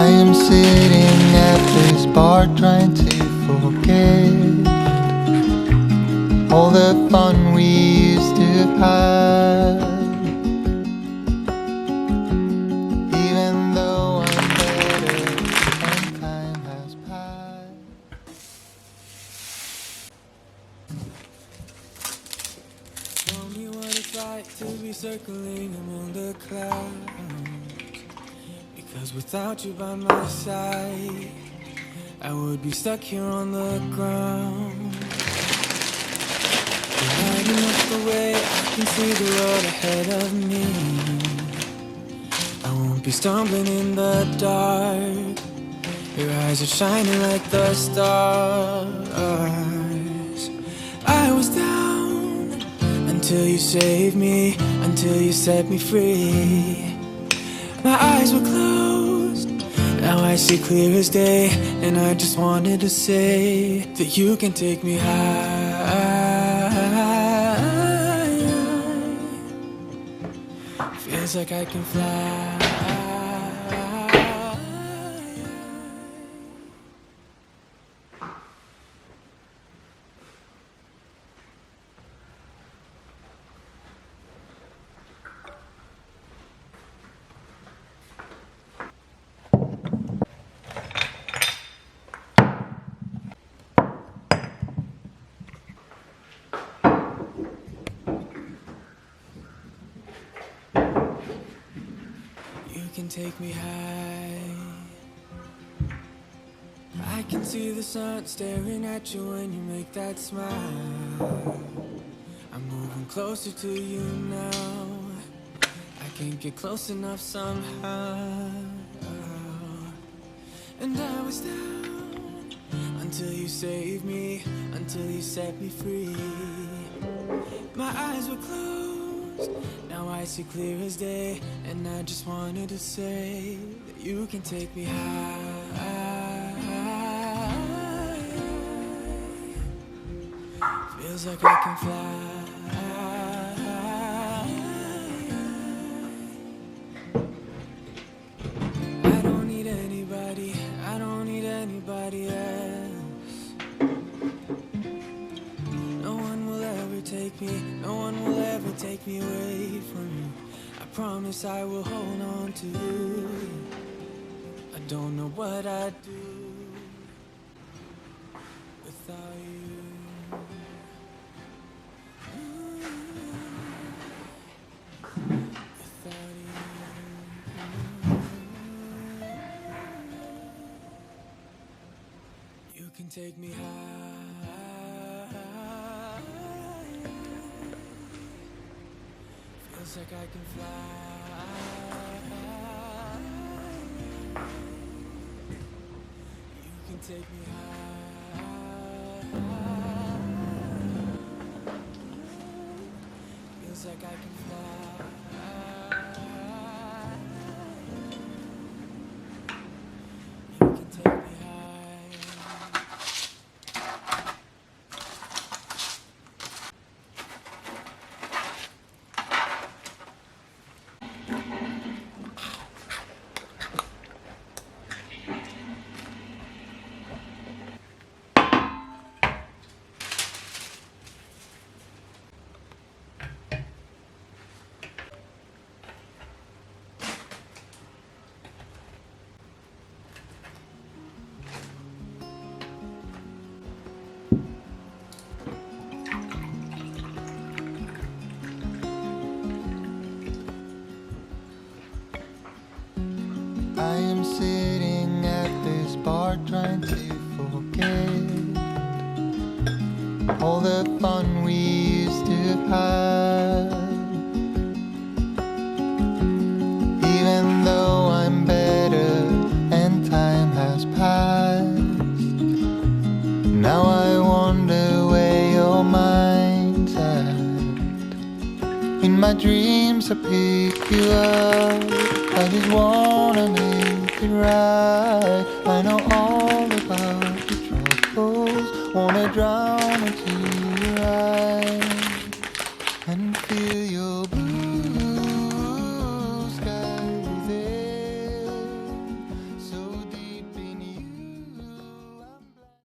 I am sitting at this bar trying to forget all the fun we used to have. Even though I'm better and time has passed. Tell me what it's like to be circling among the clouds. Because without you by my side, I would be stuck here on the ground. Lighting up the way, I can see the road ahead of me. I won't be stumbling in the dark. Your eyes are shining like the stars. I was down until you saved me, until you set me free. My eyes were closed, now I see clear as day. And I just wanted to say that you can take me high. Feels like I can fly. You can take me high. I can see the sun staring at you when you make that smile. I'm moving closer to you now. I can't get close enough somehow. And I was down until you saved me, until you set me free. My eyes were closed, now I see clear as day. And I just wanted to say that you can take me high. Feels like I can fly. I don't need anybody, I don't need anybody else. No one will ever take me, no one will ever take me away from you. I promise I will hold on to you. I don't know what I'd do without you. Without you. You can take me high. Feels like I can fly. You can take me high. Feels like I can fly. You can take me high. I am sitting at this bar trying to forget all the fun we used to have. Even though I'm better and time has passed, now I wonder where your mind's at. In my dreams I pick you up, I just wanna make it right. I know all